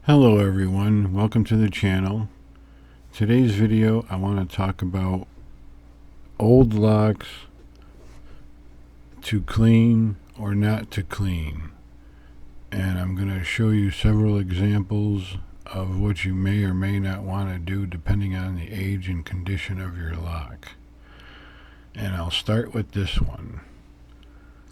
Hello everyone, welcome to the channel. Today's video I want to talk about old locks to clean or not to clean. And I'm going to show you several examples of what you may or may not want to do depending on the age and condition of your lock. And I'll start with this one.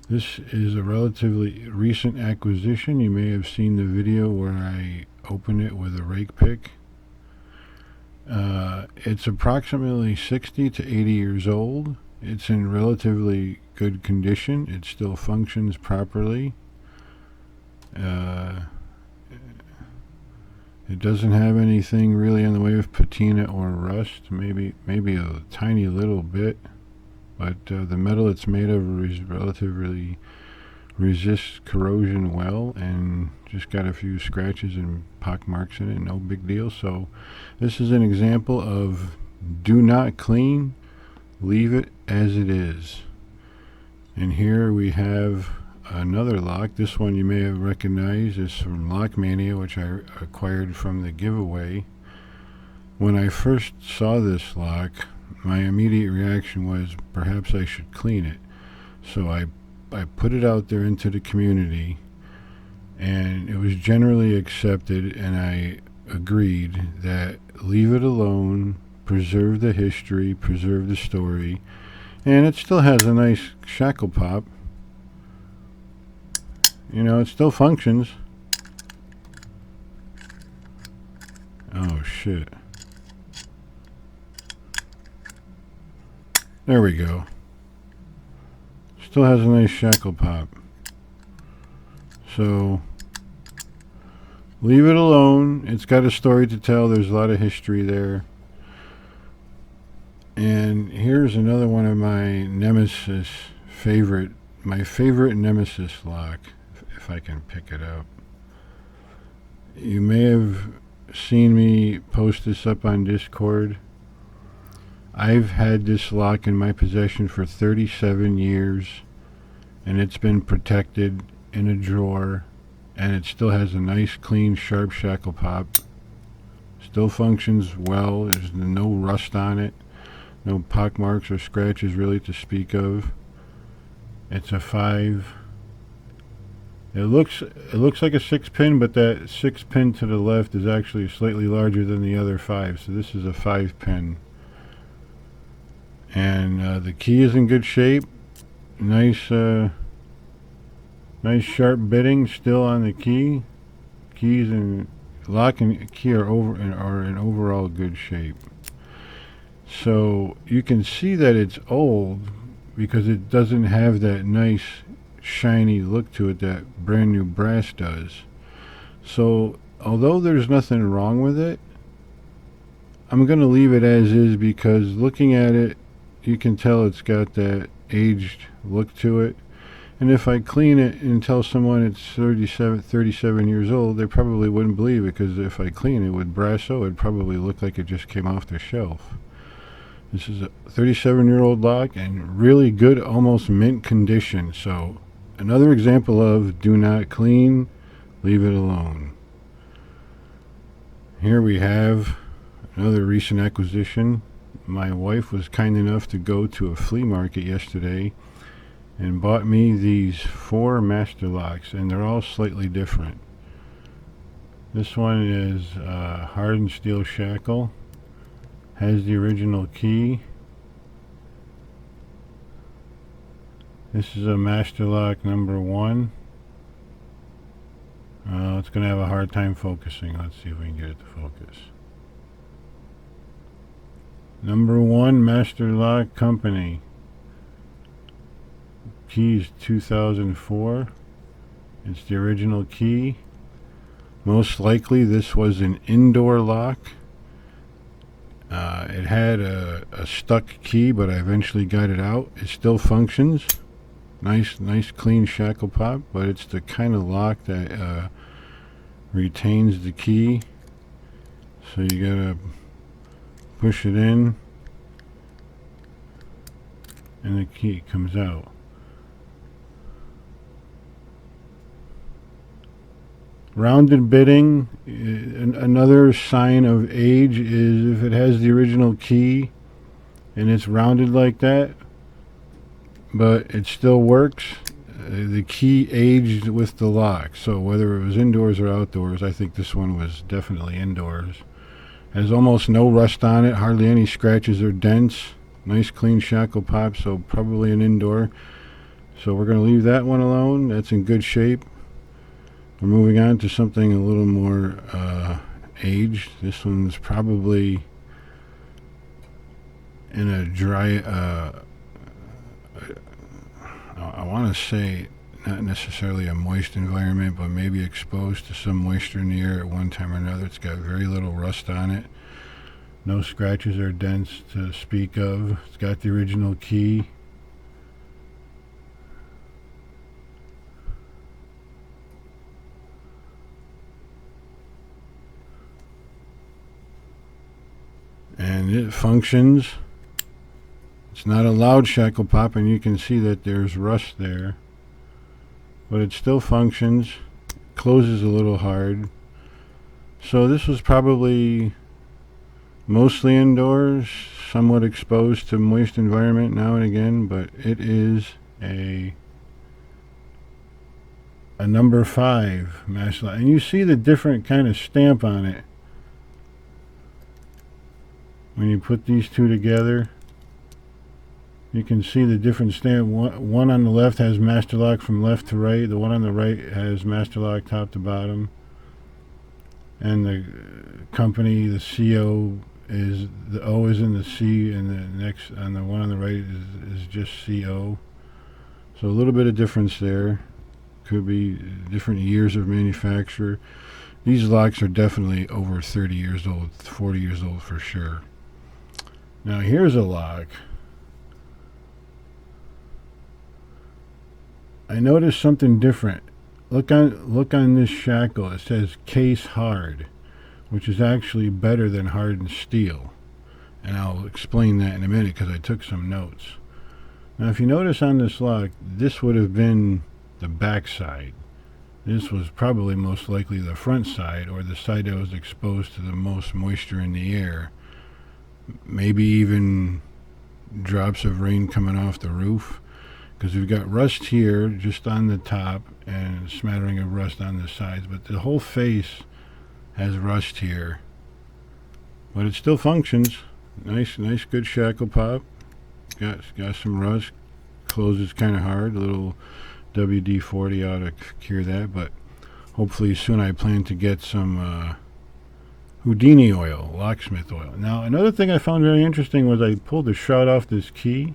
This is a relatively recent acquisition. You may have seen the video where I open it with a rake pick. It's approximately 60 to 80 years old. It's in relatively good condition. It still functions properly. It doesn't have anything really in the way of patina or rust. Maybe a tiny little bit, but the metal it's made of is relatively resists corrosion well, and just got a few scratches and pock marks in it. No big deal. So this is an example of do not clean, leave it as it is. And here we have another lock. This one you may have recognized is from Lockmania, which I acquired from the giveaway. When I first saw this lock, my immediate reaction was perhaps I should clean it. So I put it out there into the community, and it was generally accepted, and I agreed that leave it alone, preserve the history, preserve the story, and it still has a nice shackle pop. You know, it still functions. Oh shit. There we go. Still has a nice shackle pop. So leave it alone. It's got a story to tell. There's a lot of history there. And here's another one of my favorite nemesis lock, if I can pick it up. You may have seen me post this up on Discord. I've had this lock in my possession for 37 years, and it's been protected in a drawer, and it still has a nice clean sharp shackle pop. Still functions well. There's no rust on it, no pock marks or scratches really to speak of. It's a 5. It looks like a 6-pin, but that 6-pin to the left is actually slightly larger than the other 5, so this is a 5-pin. And the key is in good shape. Nice sharp bitting still on the key. Keys and lock and key are in overall good shape. So you can see that it's old because it doesn't have that nice shiny look to it that brand new brass does. So although there's nothing wrong with it, I'm going to leave it as is, because looking at it, you can tell it's got that aged look to it. And if I clean it and tell someone it's 37 years old, they probably wouldn't believe it, because if I clean it with Brasso, it'd probably look like it just came off the shelf. This is a 37-year-old lock and really good, almost mint condition. So another example of do not clean, leave it alone. Here we have another recent acquisition. My wife was kind enough to go to a flea market yesterday and bought me these 4 master locks, and they're all slightly different. This one is Hardened Steel shackle, has the original key. This is a master lock number 1. It's going to have a hard time focusing. Let's see if we can get it to focus. Number 1 Master Lock Company. Key is 2004. It's the original key. Most likely this was an indoor lock. It had a stuck key, but I eventually got it out. It still functions. Nice clean shackle pop, but it's the kind of lock that retains the key. So you gotta push it in, and the key comes out. Rounded bitting. Another sign of age is if it has the original key and it's rounded like that, but it still works. The key aged with the lock. So whether it was indoors or outdoors, I think this one was definitely indoors. Has almost no rust on it, hardly any scratches or dents. Nice clean shackle pop, so probably an indoor. So we're going to leave that one alone. That's in good shape. We're moving on to something a little more aged. This one's probably in a dry, I want to say not necessarily a moist environment, but maybe exposed to some moisture in the air at one time or another. It's got very little rust on it. No scratches or dents to speak of. It's got the original key. And it functions. It's not a loud shackle pop, and you can see that there's rust there. But it still functions. Closes a little hard. So this was probably mostly indoors, somewhat exposed to moist environment now and again, but it is a number 5 master lock. And you see the different kind of stamp on it. When you put these two together, you can see the different stamp. One on the left has master lock from left to right. The one on the right has master lock top to bottom. And the company, the CO, is the O is in the C, and the next on the one on the right is just CO. So a little bit of difference there. Could be different years of manufacture. These locks are definitely over 30 years old, 40 years old for sure. Now here's a lock. I noticed something different. Look on this shackle. It says case hard, which is actually better than hardened steel. And I'll explain that in a minute because I took some notes. Now if you notice on this lock, this would have been the back side. This was probably most likely the front side, or the side that was exposed to the most moisture in the air. Maybe even drops of rain coming off the roof, because we've got rust here just on the top and a smattering of rust on the sides, but the whole face has rust here, but it still functions. Nice good shackle pop. Got some rust. Closes kind of hard. A little WD-40 ought to cure that, but hopefully soon. I plan to get some Houdini oil, locksmith oil. Now another thing I found very interesting was I pulled the shroud off this key,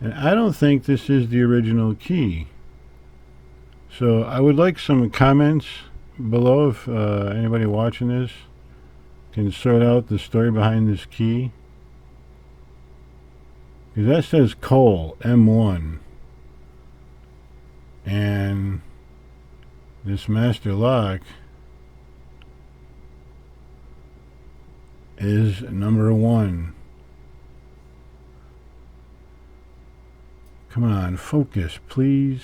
and I don't think this is the original key. So I would like some comments below if anybody watching this can sort out the story behind this key, because that says Cole M1, and this master lock is number 1. Come on, focus, please.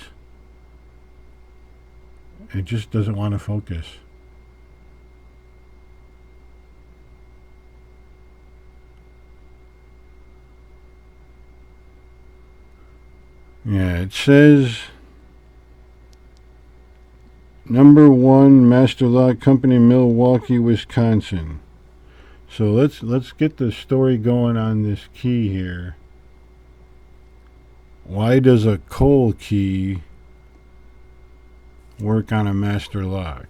It just doesn't want to focus. Yeah, it says number 1 Master Lock Company, Milwaukee, Wisconsin. So let's get the story going on this key here. Why does a Cole key work on a master lock?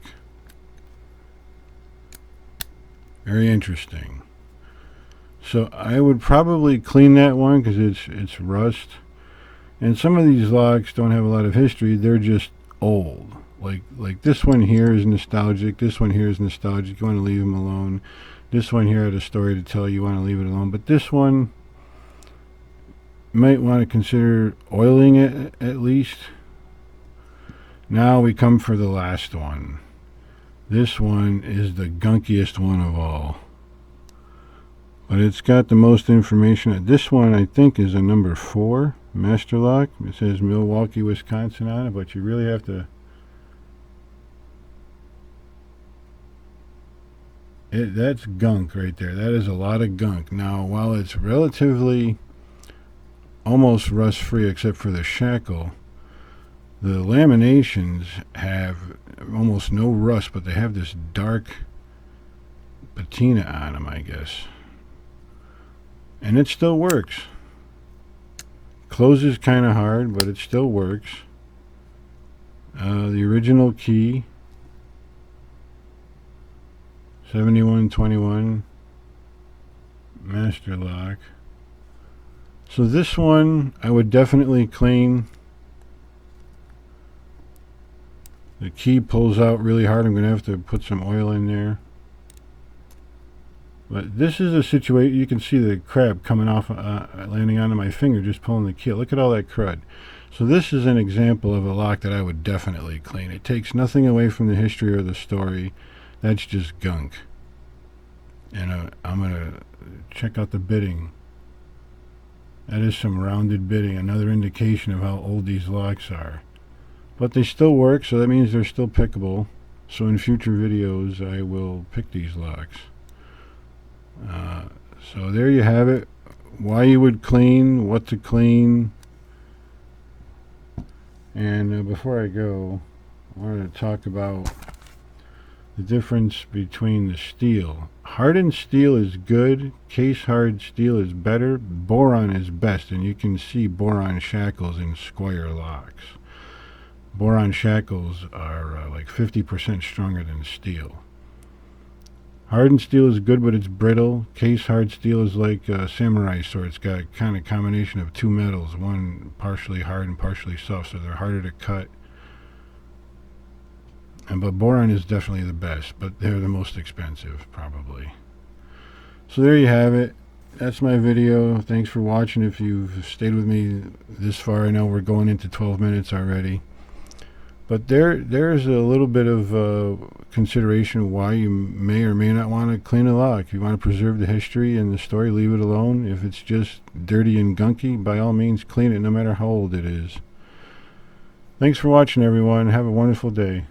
Very interesting. So I would probably clean that one because it's rust. And some of these locks don't have a lot of history. They're just old. Like this one here is nostalgic. This one here is nostalgic. You want to leave them alone. This one here had a story to tell. You want to leave it alone. But this one, you might want to consider oiling it at least. Now we come for the last one. This one is the gunkiest one of all. But it's got the most information. This one I think is a number 4 master lock. It says Milwaukee, Wisconsin on it, but you really have to That's gunk right there. That is a lot of gunk. Now, while it's relatively almost rust-free except for the shackle, the laminations have almost no rust, but they have this dark patina on them, I guess. And it still works. Closes kind of hard, but it still works. The original key, 7121 master lock. So this one I would definitely clean. The key pulls out really hard. I'm going to have to put some oil in there. But this is a situation, you can see the crab coming off, landing onto my finger, just pulling the key. Look at all that crud. So this is an example of a lock that I would definitely clean. It takes nothing away from the history or the story. That's just gunk. And I'm going to check out the bitting. That is some rounded bitting, another indication of how old these locks are. But they still work, so that means they're still pickable. So in future videos, I will pick these locks. So there you have it. Why you would clean, what to clean. And before I go, I wanted to talk about the difference between the steel. Hardened steel is good. Case hard steel is better. Boron is best, and you can see boron shackles in square locks. Boron shackles are like 50% stronger than steel. Hardened steel is good, but it's brittle. Case hard steel is like a samurai sword. It's got a kind of combination of two metals, one partially hard and partially soft, so they're harder to cut. But boron is definitely the best, but they're the most expensive, probably. So there you have it. That's my video. Thanks for watching. If you've stayed with me this far, I know we're going into 12 minutes already. But there's a little bit of consideration why you may or may not want to clean a lock. If you want to preserve the history and the story, leave it alone. If it's just dirty and gunky, by all means, clean it no matter how old it is. Thanks for watching, everyone. Have a wonderful day.